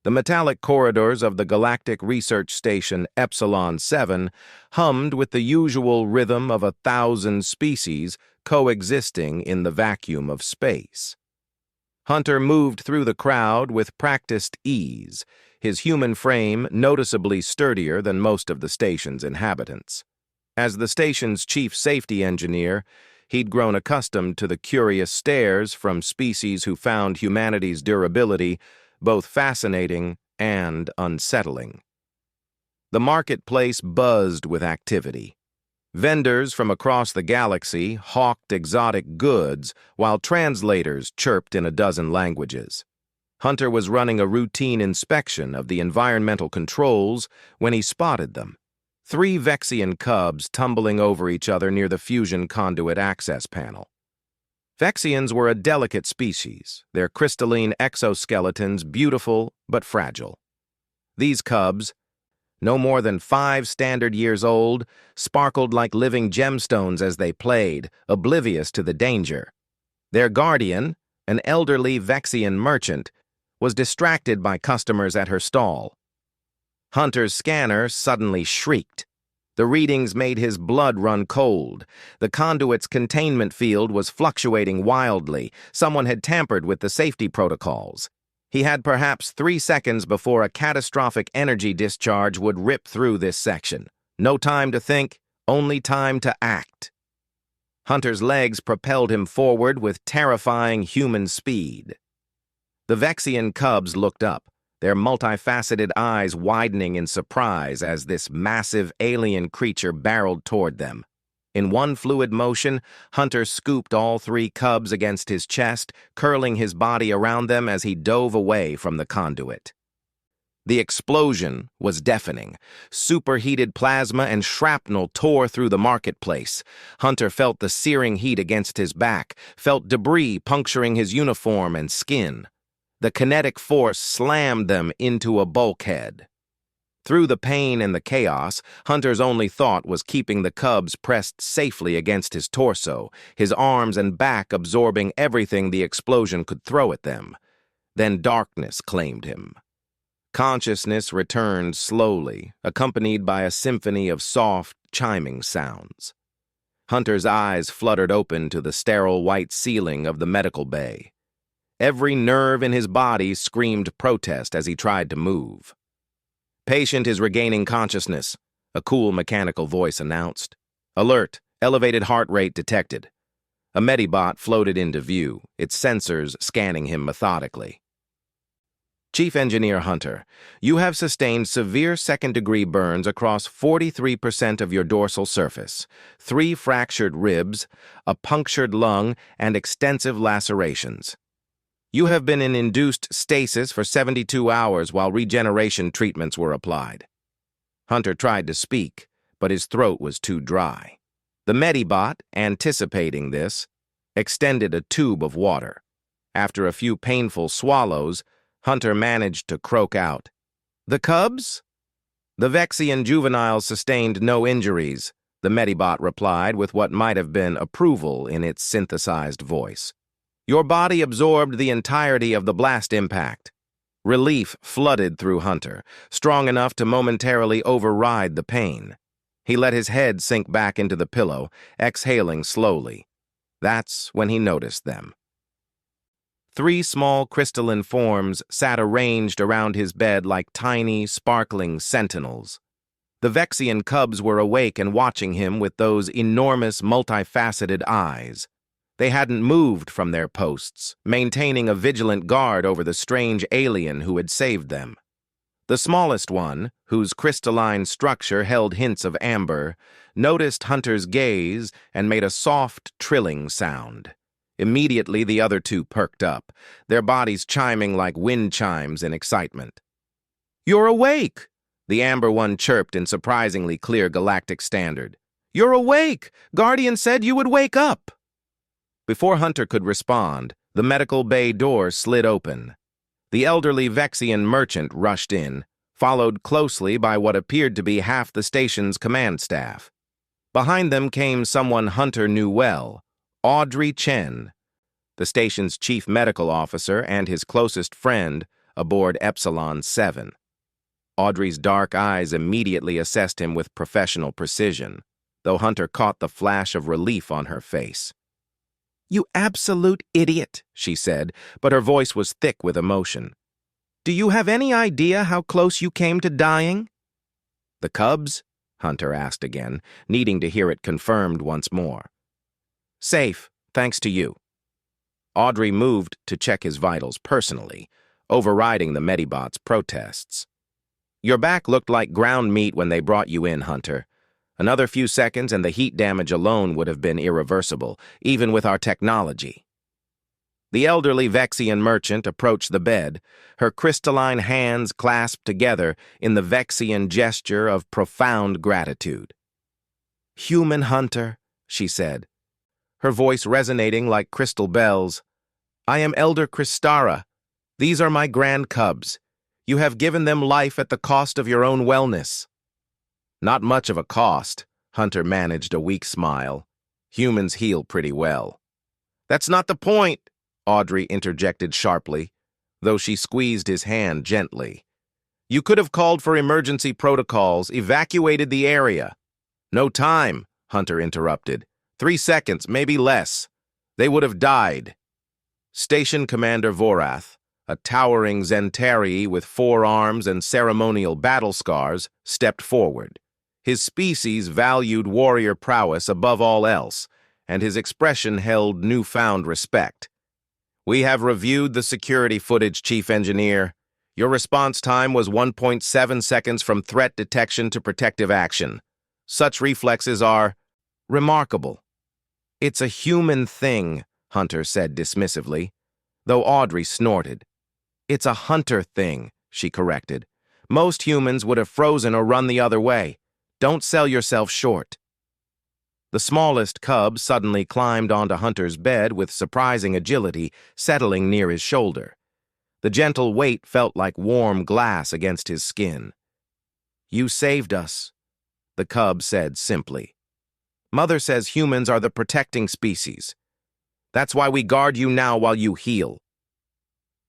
The metallic corridors of the Galactic Research Station Epsilon 7 hummed with the usual rhythm of 1,000 species coexisting in the vacuum of space. Hunter moved through the crowd with practiced ease, his human frame noticeably sturdier than most of the station's inhabitants. As the station's chief safety engineer, he'd grown accustomed to the curious stares from species who found humanity's durability both fascinating and unsettling. The marketplace buzzed with activity. Vendors from across the galaxy hawked exotic goods, while translators chirped in a dozen languages. Hunter was running a routine inspection of the environmental controls when he spotted them. 3 Vexian cubs tumbling over each other near the fusion conduit access panel. Vexians were a delicate species, their crystalline exoskeletons beautiful but fragile. These cubs, no more than 5 standard years old, sparkled like living gemstones as they played, oblivious to the danger. Their guardian, an elderly Vexian merchant, was distracted by customers at her stall. Hunter's scanner suddenly shrieked. The readings made his blood run cold. The conduit's containment field was fluctuating wildly. Someone had tampered with the safety protocols. He had perhaps 3 seconds before a catastrophic energy discharge would rip through this section. No time to think, only time to act. Hunter's legs propelled him forward with terrifying human speed. The Vexian cubs looked up, their multifaceted eyes widening in surprise as this massive alien creature barreled toward them. In one fluid motion, Hunter scooped all 3 cubs against his chest, curling his body around them as he dove away from the conduit. The explosion was deafening. Superheated plasma and shrapnel tore through the marketplace. Hunter felt the searing heat against his back, felt debris puncturing his uniform and skin. The kinetic force slammed them into a bulkhead. Through the pain and the chaos, Hunter's only thought was keeping the cubs pressed safely against his torso, his arms and back absorbing everything the explosion could throw at them. Then darkness claimed him. Consciousness returned slowly, accompanied by a symphony of soft, chiming sounds. Hunter's eyes fluttered open to the sterile white ceiling of the medical bay. Every nerve in his body screamed protest as he tried to move. "Patient is regaining consciousness," a cool mechanical voice announced. "Alert, elevated heart rate detected." A medibot floated into view, its sensors scanning him methodically. "Chief Engineer Hunter, you have sustained severe second-degree burns across 43% of your dorsal surface, 3 fractured ribs, a punctured lung, and extensive lacerations. You have been in induced stasis for 72 hours while regeneration treatments were applied." Hunter tried to speak, but his throat was too dry. The medibot, anticipating this, extended a tube of water. After a few painful swallows, Hunter managed to croak out, "The cubs?" "The Vexian juveniles sustained no injuries," the medibot replied with what might have been approval in its synthesized voice. "Your body absorbed the entirety of the blast impact." Relief flooded through Hunter, strong enough to momentarily override the pain. He let his head sink back into the pillow, exhaling slowly. That's when he noticed them. 3 small crystalline forms sat arranged around his bed like tiny, sparkling sentinels. The Vexian cubs were awake and watching him with those enormous, multifaceted eyes. They hadn't moved from their posts, maintaining a vigilant guard over the strange alien who had saved them. The smallest one, whose crystalline structure held hints of amber, noticed Hunter's gaze and made a soft, trilling sound. Immediately, the other 2 perked up, their bodies chiming like wind chimes in excitement. "You're awake!" the amber one chirped in surprisingly clear galactic standard. "You're awake! Guardian said you would wake up!" Before Hunter could respond, the medical bay door slid open. The elderly Vexian merchant rushed in, followed closely by what appeared to be half the station's command staff. Behind them came someone Hunter knew well, Audrey Chen, the station's chief medical officer and his closest friend, aboard Epsilon 7. Audrey's dark eyes immediately assessed him with professional precision, though Hunter caught the flash of relief on her face. "You absolute idiot," she said, but her voice was thick with emotion. "Do you have any idea how close you came to dying?" "The Cubs?" Hunter asked again, needing to hear it confirmed once more. "Safe, thanks to you." Audrey moved to check his vitals personally, overriding the Medibot's protests. "Your back looked like ground meat when they brought you in, Hunter. Another few seconds and the heat damage alone would have been irreversible, even with our technology." The elderly Vexian merchant approached the bed, her crystalline hands clasped together in the Vexian gesture of profound gratitude. "Human Hunter," she said, her voice resonating like crystal bells. "I am Elder Kristara. These are my grand cubs. You have given them life at the cost of your own wellness." "Not much of a cost," Hunter managed a weak smile. "Humans heal pretty well." "That's not the point," Audrey interjected sharply, though she squeezed his hand gently. "You could have called for emergency protocols, evacuated the area." "No time," Hunter interrupted. 3 seconds, maybe less. They would have died." Station Commander Vorath, a towering Zentari with 4 arms and ceremonial battle scars, stepped forward. His species valued warrior prowess above all else, and his expression held newfound respect. "We have reviewed the security footage, Chief Engineer. Your response time was 1.7 seconds from threat detection to protective action. Such reflexes are remarkable." "It's a human thing," Hunter said dismissively, though Audrey snorted. "It's a Hunter thing," she corrected. "Most humans would have frozen or run the other way. Don't sell yourself short." The smallest cub suddenly climbed onto Hunter's bed with surprising agility, settling near his shoulder. The gentle weight felt like warm glass against his skin. "You saved us," the cub said simply. "Mother says humans are the protecting species. That's why we guard you now while you heal."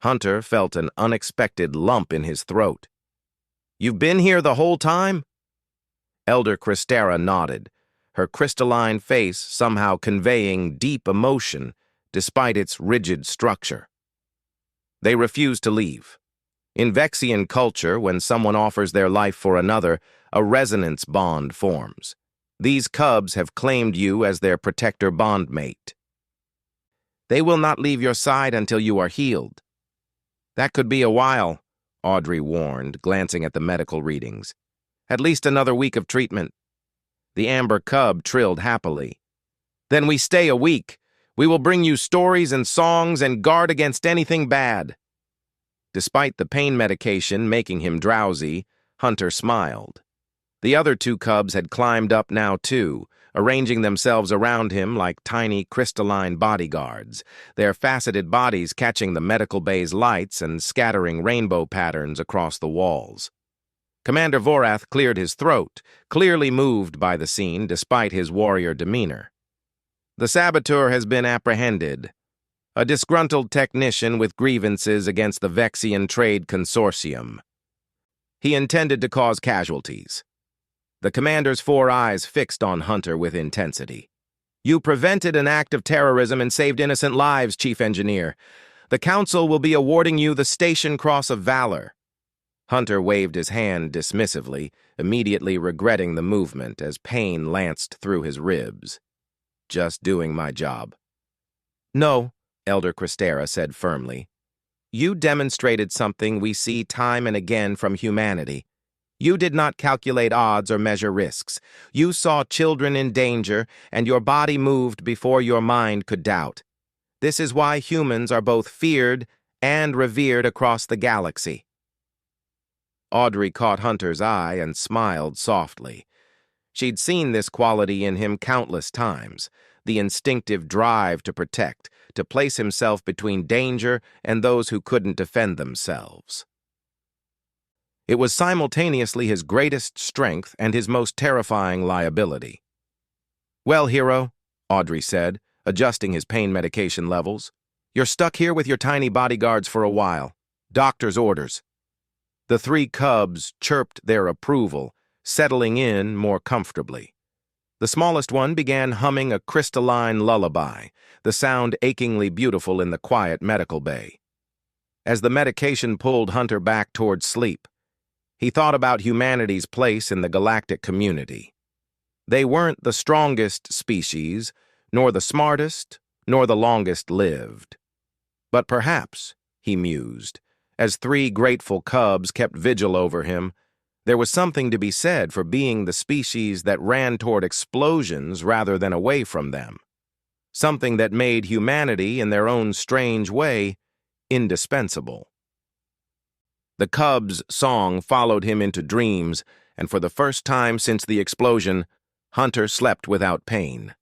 Hunter felt an unexpected lump in his throat. "You've been here the whole time?" Elder Kristara nodded, her crystalline face somehow conveying deep emotion despite its rigid structure. They refused to leave. In Vexian culture, when someone offers their life for another, a resonance bond forms. These cubs have claimed you as their protector bondmate. "They will not leave your side until you are healed." "That could be a while," Audrey warned, glancing at the medical readings. "At least another week of treatment." The amber cub trilled happily. "Then we stay a week. We will bring you stories and songs and guard against anything bad." Despite the pain medication making him drowsy, Hunter smiled. The other 2 cubs had climbed up now too, arranging themselves around him like tiny crystalline bodyguards, their faceted bodies catching the medical bay's lights and scattering rainbow patterns across the walls. Commander Vorath cleared his throat, clearly moved by the scene despite his warrior demeanor. "The saboteur has been apprehended. A disgruntled technician with grievances against the Vexian Trade Consortium. He intended to cause casualties." The commander's 4 eyes fixed on Hunter with intensity. "You prevented an act of terrorism and saved innocent lives, Chief Engineer. The Council will be awarding you the Station Cross of Valor." Hunter waved his hand dismissively, immediately regretting the movement as pain lanced through his ribs. "Just doing my job." "No," Elder Kristara said firmly. "You demonstrated something we see time and again from humanity. You did not calculate odds or measure risks. You saw children in danger, and your body moved before your mind could doubt. This is why humans are both feared and revered across the galaxy." Audrey caught Hunter's eye and smiled softly. She'd seen this quality in him countless times, the instinctive drive to protect, to place himself between danger and those who couldn't defend themselves. It was simultaneously his greatest strength and his most terrifying liability. "Well, hero," Audrey said, adjusting his pain medication levels, "you're stuck here with your tiny bodyguards for a while. Doctor's orders. The three cubs chirped their approval, settling in more comfortably. The smallest one began humming a crystalline lullaby, the sound achingly beautiful in the quiet medical bay. As the medication pulled Hunter back toward sleep, he thought about humanity's place in the galactic community. They weren't the strongest species, nor the smartest, nor the longest lived. But perhaps, he mused, as three grateful cubs kept vigil over him, there was something to be said for being the species that ran toward explosions rather than away from them. Something that made humanity, in their own strange way, indispensable. The cubs' song followed him into dreams, and for the first time since the explosion, Hunter slept without pain.